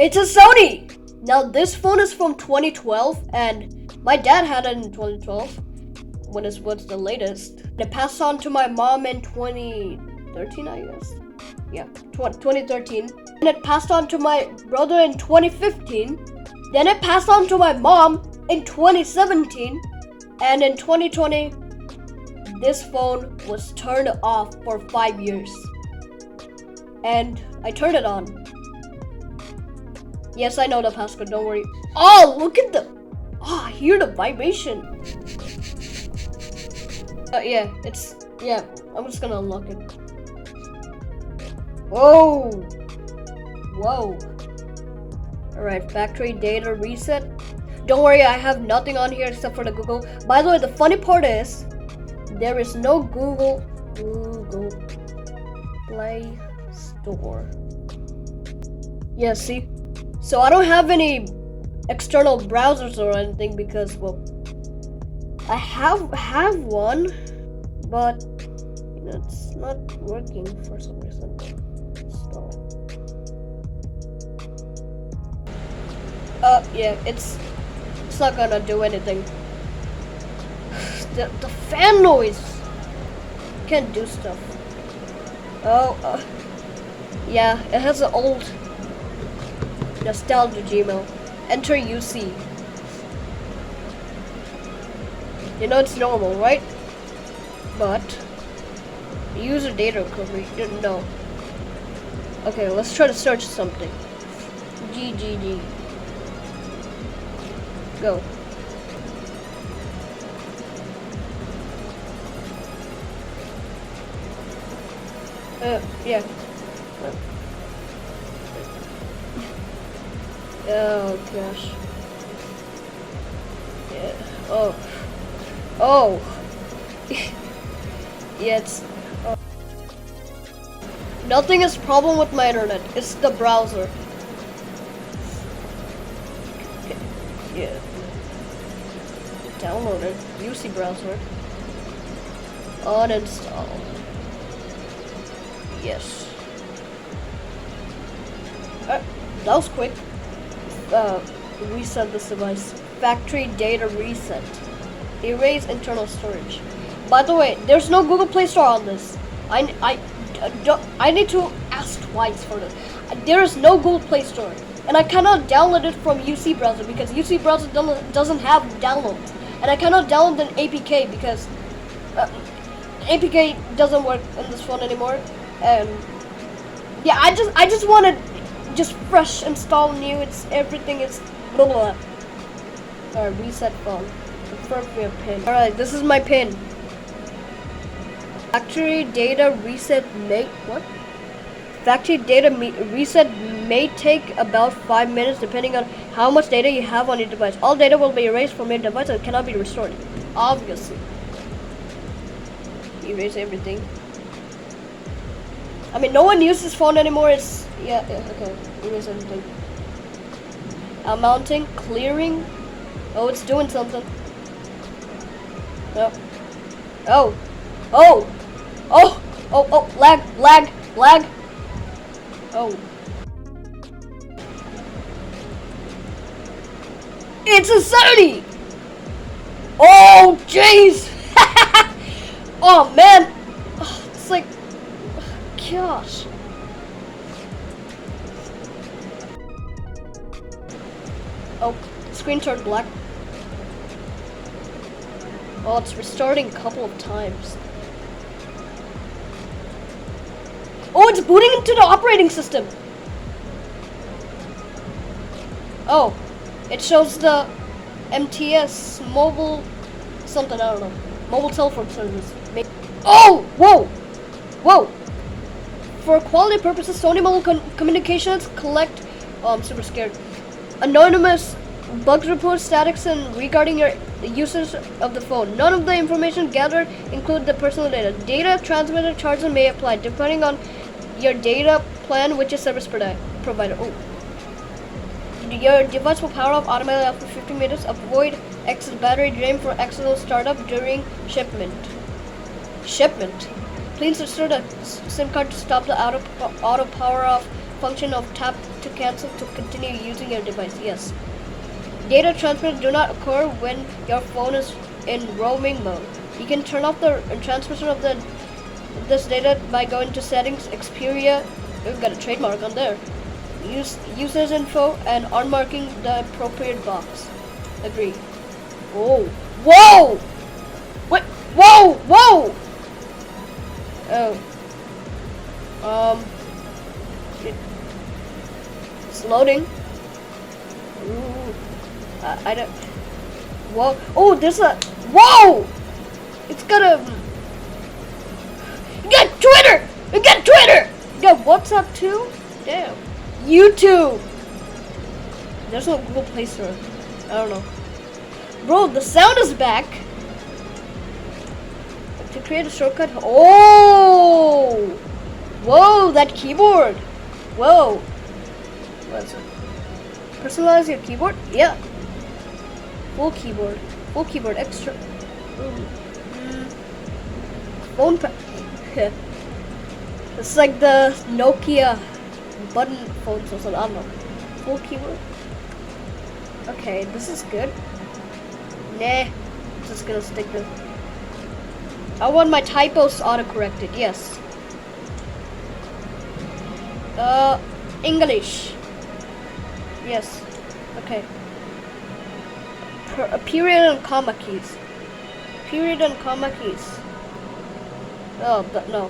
It's a Sony! Now this phone is from 2012 and my dad had it in 2012 when it was the latest. It passed on to my mom in 2013, I guess. Yeah, 2013. And it passed on to my brother in 2015. Then it passed on to my mom in 2017. And in 2020, this phone was turned off for 5 years. And I turned it on. Yes, I know the passcode, don't worry. Oh, look at the... Oh, I hear the vibration. Yeah, I'm just gonna unlock it. Whoa. Whoa. Alright, factory data reset. Don't worry, I have nothing on here except for the Google. By the way, the funny part is, there is no Google Play Store. Yeah, see? So I don't have any external browsers or anything because, well, I have one, but it's not working for some reason. Yeah, it's not gonna do anything. The fan noise can't do stuff. Oh, yeah, it has an old nostalgia Gmail. Enter UC. You know it's normal, right? But user data recovery didn't know. Okay, let's try to search something. GGG. Go. Yeah. Oh gosh. Yeah. Oh. Yeah, it's. Nothing is problem with my internet. It's the browser. Yeah. Download it. UC browser. Uninstall. Yes. That was quick. Reset this device. Factory data reset. Erase internal storage. By the way, there's no Google Play Store on this. I need to ask twice for this. There is no Google Play Store, and I cannot download it from UC browser because UC browser doesn't have downloads, and I cannot download an APK because APK doesn't work on this phone anymore. And yeah, I just want to just fresh install new. It's everything is blah blah. Alright, reset phone. Confirm your pin. Alright, this is my pin. Factory data reset Factory data reset may take about 5 minutes depending on how much data you have on your device. All data will be erased from your device and cannot be restored. Obviously. Erase everything. I mean, no one uses this phone anymore. It's okay. Erase everything. Mounting, clearing. Oh, it's doing something. Oh, lag. Oh. It's a Sony! Oh, jeez! Oh, man! It's like, gosh. Oh, screen turned black. Oh, it's restarting a couple of times. Oh, it's booting into the operating system. Oh, it shows the MTS mobile something, I don't know. Mobile telephone service. Oh, whoa. For quality purposes, Sony Mobile Communications collect. Oh, I'm super scared. Anonymous bug report statics and regarding your usage of the phone. None of the information gathered include the personal data. Data transmitter charges may apply depending on your data plan, which is service provider. Oh. Your device will power off automatically after 15 minutes. Avoid excess battery drain for accidental startup during shipment. Please insert a SIM card to stop the auto power off function of tap to cancel to continue using your device. Yes. Data transfers do not occur when your phone is in roaming mode. You can turn off the transmission of this data by going to settings, Xperia. We've got a trademark on there. Users info and unmarking the appropriate box. Agree. Oh. Whoa! What? Whoa! Whoa! Oh. It's loading. Ooh. I don't. Whoa! Oh, there's a. Whoa! It's got a. You got Twitter! You got Twitter! You got WhatsApp too? Damn. YouTube! There's no Google Play Store. I don't know. Bro, the sound is back. To create a shortcut. Oh! Whoa, that keyboard. Whoa. What's it? Personalize your keyboard? Yeah. Full keyboard. Full keyboard. Extra. Phone pad. It's like the Nokia button phones or something. I don't know. Full keyboard. Okay, this is good. Nah. Just gonna stick to. I want my typos auto-corrected. Yes. English. Yes. Okay. Period and comma keys. Period and comma keys. Oh, but no.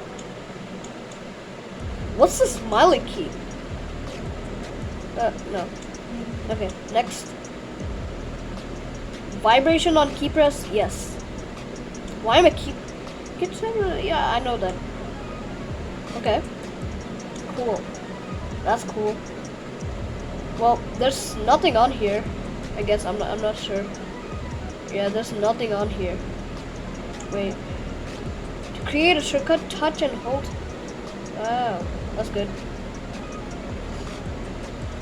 What's the smiley key? No. Okay, next. Vibration on key press? Yes. Why am I yeah, I know that. Okay. Cool. That's cool. Well, there's nothing on here. I guess I'm not sure. Yeah, there's nothing on here. Wait. To create a shortcut, touch and hold. Wow, that's good.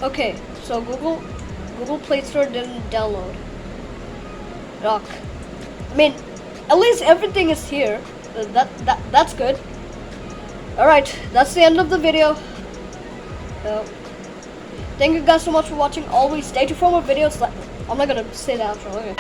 Okay, so Google Play Store didn't download. Rock. I mean, at least everything is here. That's good. Alright, that's the end of the video. So, thank you guys so much for watching. Always stay tuned for more videos. I'm not gonna say that outro. Okay.